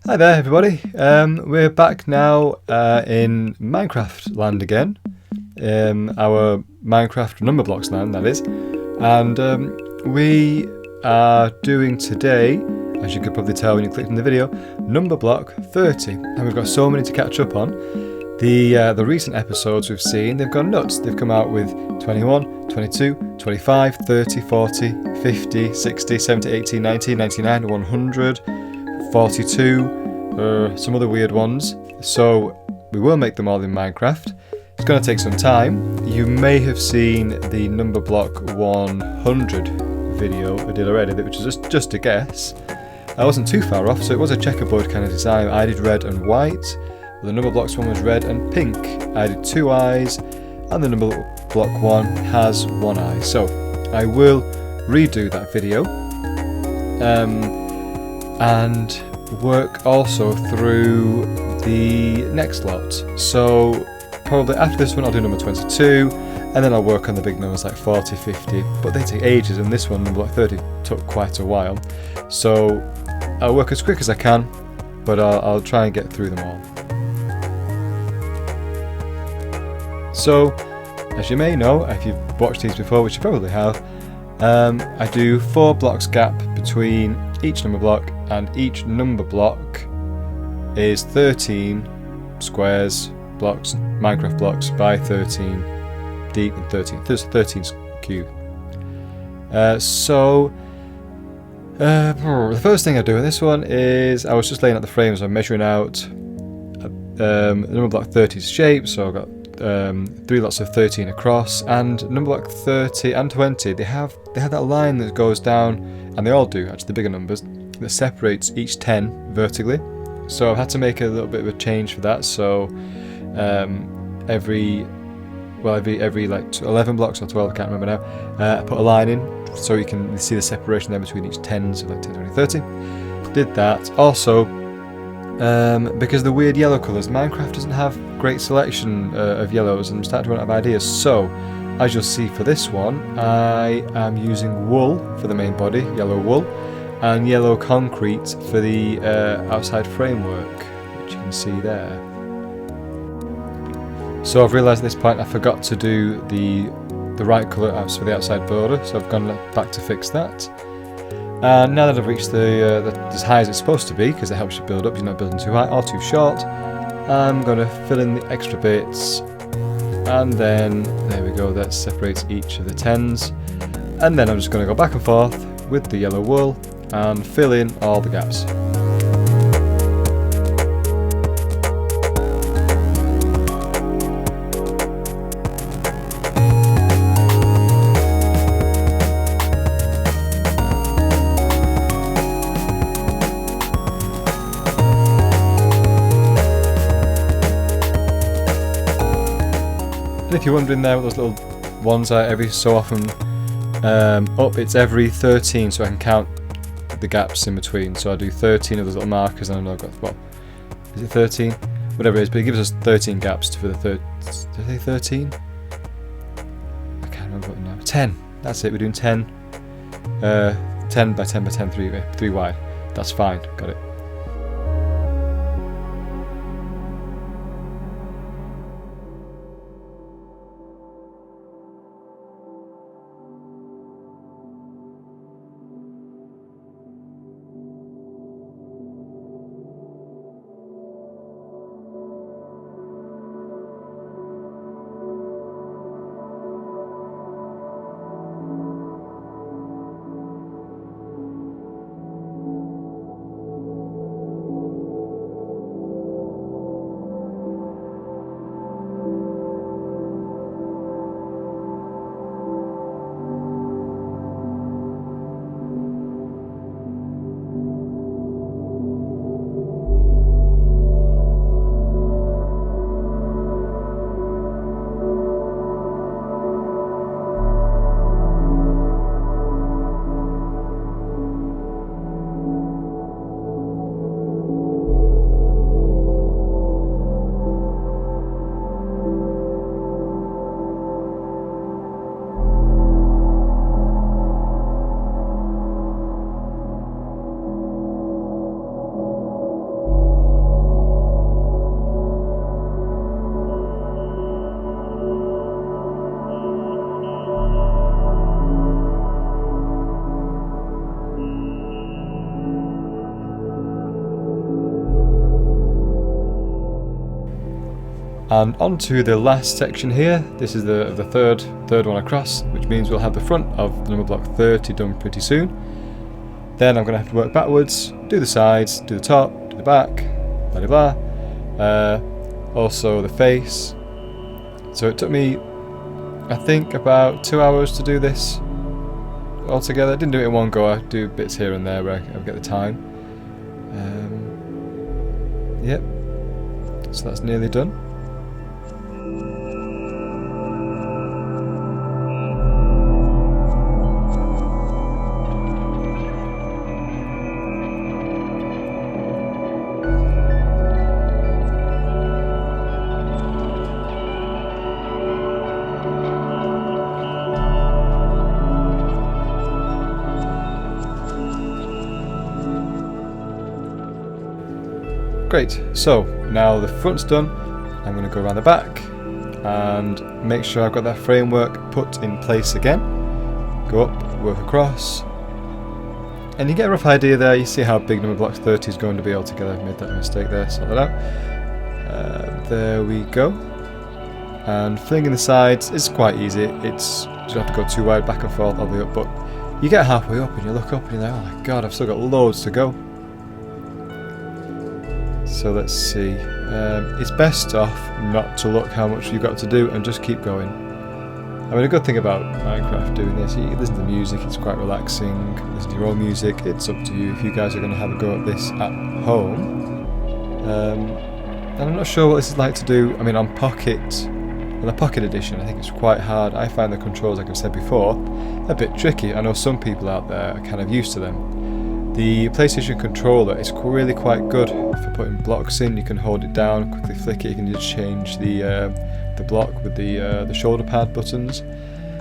Hi there, everybody. We're back now in Minecraft land again. Our Minecraft Numberblocks land, that is. And we are doing today, as you could probably tell when you clicked on the video, Numberblock 30. And we've got so many to catch up on. The recent episodes we've seen, they've gone nuts. They've come out with 21, 22, 25, 30, 40, 50, 60, 70, 80, 90, 99, 100... 42, some other weird ones. So we will make them all in Minecraft. It's going to take some time. You may have seen the Numberblock 100 video I did already, which is just a guess. I wasn't too far off, so it was a checkerboard kind of design. I did red and white. The Numberblocks one was red and pink. I did 2 eyes, and the Numberblock one has 1 eye. So I will redo that video. And work also through the next lot. So probably after this one I'll do number 22, and then I'll work on the big numbers like 40, 50, but they take ages, and this one, number like 30, took quite a while. So I'll work as quick as I can, but I'll try and get through them all. So, as you may know, if you've watched these before, which you probably have, I do 4 blocks gap between each number block, and each number block is 13 squares, blocks, Minecraft blocks by 13 deep and 13. There's 13 cube. The first thing I do in this one is I was just laying out the frames. I'm measuring out number block 30's shape, so I've got 3 lots of 13 across, and number block 30 and 20 they have that line that goes down, and they all do actually, the bigger numbers, that separates each 10 vertically. So I've had to make a little bit of a change for that. So every like 11 blocks or 12, I can't remember now, I put a line in so you can see the separation there between each 10, so like 10, 20, 30. Did that also. Because the weird yellow colours, Minecraft doesn't have great selection of yellows, and I'm starting to run out of ideas. So, as you'll see for this one, I am using wool for the main body, yellow wool, and yellow concrete for the outside framework, which you can see there. So I've realised at this point I forgot to do the right colour for the outside border, so I've gone back to fix that. And now that I've reached as high as it's supposed to be, because it helps you build up, you're not building too high or too short, I'm going to fill in the extra bits, and then there we go, that separates each of the 10s, and then I'm just going to go back and forth with the yellow wool and fill in all the gaps. If you're wondering there what those little ones are every so often up, it's every 13, so I can count the gaps in between. So I do 13 of those little markers, and I know I've got, well, is it 13? Whatever it is, but it gives us 13 gaps for the third. Did I say 13? I can't remember what now. 10. That's it. We're doing 10. 10 by 10 by 10, 3 wide. That's fine. Got it. And on to the last section here. This is the third one across, which means we'll have the front of the number block 30 done pretty soon. Then I'm going to have to work backwards, do the sides, do the top, do the back, blah blah blah. Also the face. So it took me, I think, about 2 hours to do this altogether. I didn't do it in one go. I do bits here and there where I get the time. Yep. So that's nearly done. Great, so now the front's done, I'm going to go around the back and make sure I've got that framework put in place again. Go up, work across, and you get a rough idea there. You see how big number block 30 is going to be altogether. I've made that mistake there, sort that out. There we go. And filling in the sides is quite easy. You don't have to go too wide back and forth all the way up, but you get halfway up and you look up and you're like, oh my god, I've still got loads to go. So let's see, it's best off not to look how much you've got to do and just keep going. I mean, a good thing about Minecraft doing this, you listen to the music, it's quite relaxing, listen to your own music, it's up to you if you guys are going to have a go at this at home. And I'm not sure what this is like to do, I mean on the Pocket Edition I think it's quite hard. I find the controls, like I've said before, a bit tricky. I know some people out there are kind of used to them. The PlayStation controller is really quite good for putting blocks in. You can hold it down, quickly flick it, you can just change the block with the shoulder pad buttons.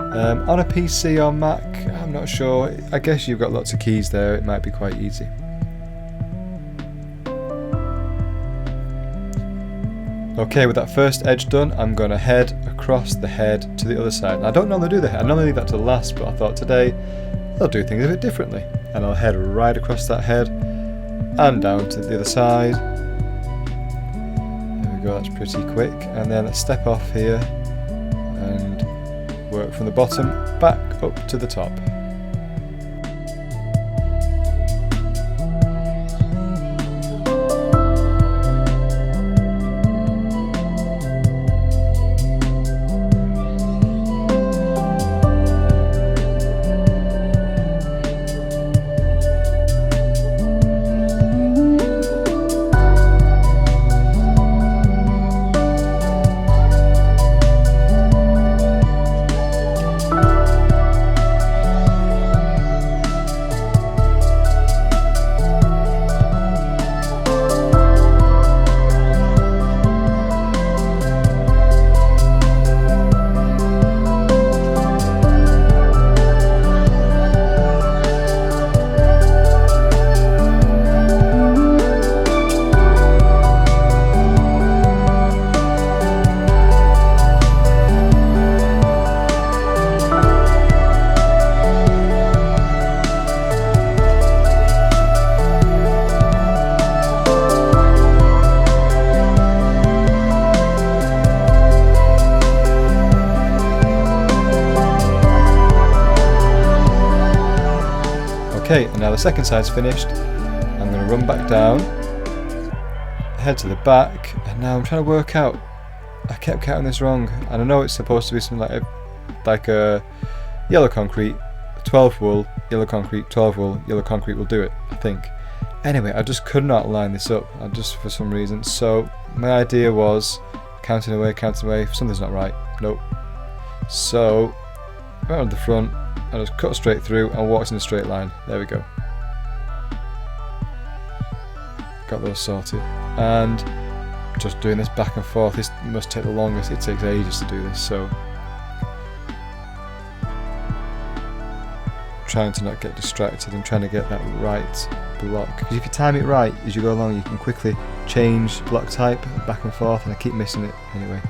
On a PC or Mac, I'm not sure. I guess you've got lots of keys there, it might be quite easy. Okay, with that first edge done, I'm going to head across the head to the other side. And I don't normally do the head, I normally leave that to last, but I thought today I'll do things a bit differently. And I'll head right across that head and down to the other side. There we go, that's pretty quick. And then let's step off here and work from the bottom back up to the top. Okay, and now the second side's finished. I'm going to run back down, head to the back, and now I'm trying to work out. I kept counting this wrong, and I know it's supposed to be something like a yellow concrete, 12 wool, yellow concrete, 12 wool, yellow concrete will do it, I think. Anyway, I just could not line this up, just for some reason. So my idea was counting away, something's not right. Nope. So right on the front, I just cut straight through and walked in a straight line. There we go. Got those sorted. And just doing this back and forth, this must take the longest. It takes ages to do this, so trying to not get distracted and trying to get that right block. Because if you time it right as you go along, you can quickly change block type back and forth, and I keep missing it anyway.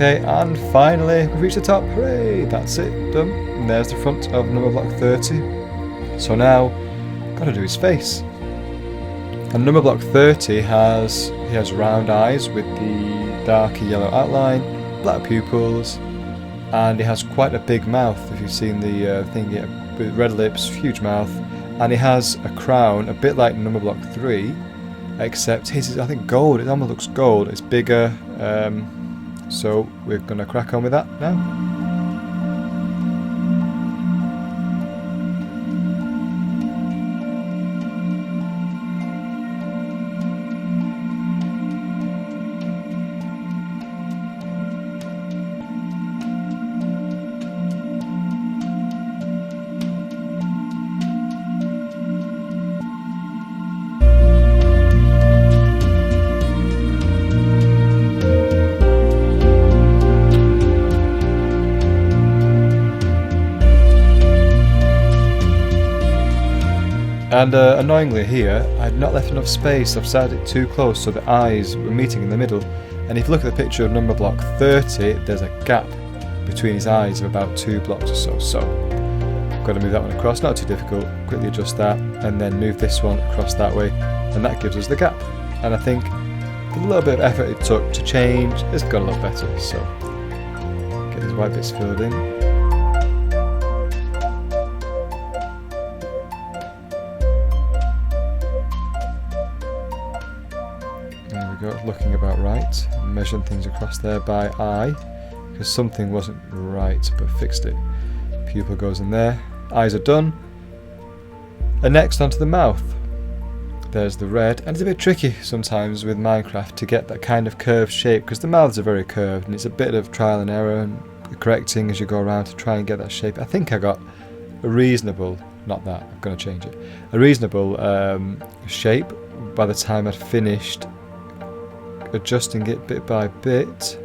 Okay, and finally we've reached the top. Hooray! That's it, done. And there's the front of Numberblock 30. So now, gotta do his face. And Numberblock 30 has round eyes with the darker yellow outline, black pupils, and he has quite a big mouth. If you've seen the thing, yeah, with red lips, huge mouth, and he has a crown, a bit like Numberblock 3, except his is, I think, gold. It almost looks gold. It's bigger. So we're gonna crack on with that now. And annoyingly here, I had not left enough space. I've started it too close so the eyes were meeting in the middle. And if you look at the picture of Numberblock 30, there's a gap between his eyes of about 2 blocks or so. So, I've got to move that one across, not too difficult. Quickly adjust that, and then move this one across that way, and that gives us the gap. And I think the little bit of effort it took to change has gone a lot better. So, get these white bits filled in. Looking about right, measuring things across there by eye, because something wasn't right, but fixed it. Pupil goes in there, eyes are done, and next onto the mouth. There's the red, and it's a bit tricky sometimes with Minecraft to get that kind of curved shape, because the mouths are very curved, and it's a bit of trial and error and correcting as you go around to try and get that shape. I think I got a reasonable, not that, I'm going to change it, a reasonable shape by the time I'd finished adjusting it bit by bit.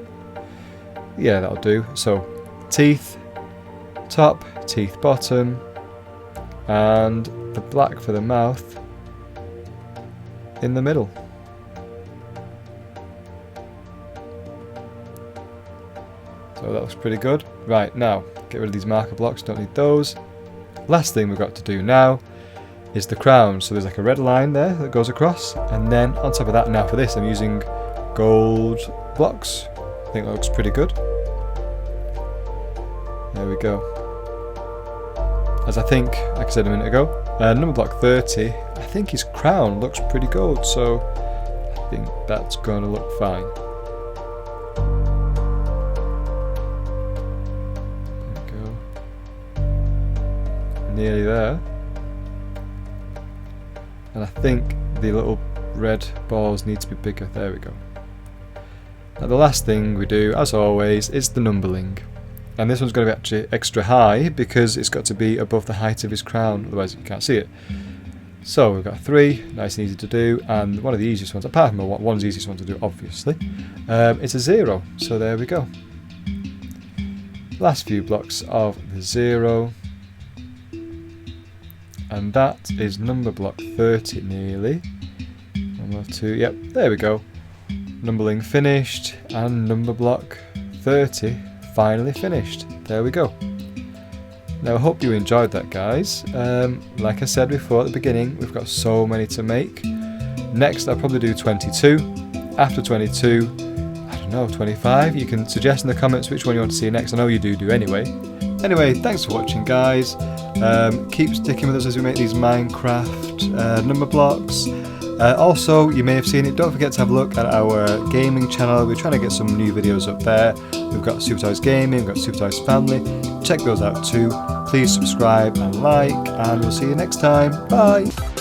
Yeah, that'll do. So, teeth top, teeth bottom, and the black for the mouth in the middle. So that looks pretty good. Right, now, get rid of these marker blocks, don't need those. Last thing we've got to do now is the crown. So there's like a red line there that goes across, and then on top of that, now for this I'm using gold blocks. I think that looks pretty good. There we go. As I think, like I said a minute ago, Numberblock 30, I think his crown looks pretty gold, so I think that's going to look fine. There we go. Nearly there. And I think the little red balls need to be bigger. There we go. Now the last thing we do, as always, is the numbering. And this one's going to be actually extra high because it's got to be above the height of his crown, otherwise you can't see it. So we've got 3, nice and easy to do, and one of the easiest ones, apart from one's the easiest one to do obviously, it's a 0. So there we go. Last few blocks of the 0. And that is Numberblock 30 nearly. 1 or 2, yep, there we go. Numbering finished, and Numberblock 30 finally finished. There we go. Now I hope you enjoyed that, guys. Like I said before at the beginning, we've got so many to make. Next I'll probably do 22. After 22, I don't know, 25. You can suggest in the comments which one you want to see next. I know you do anyway. Anyway, thanks for watching, guys. Keep sticking with us as we make these Minecraft number blocks. Also, you may have seen it, don't forget to have a look at our gaming channel. We're trying to get some new videos up there. We've got Super Toys Gaming, we've got Super Toys Family. Check those out too. Please subscribe and like, and we'll see you next time. Bye!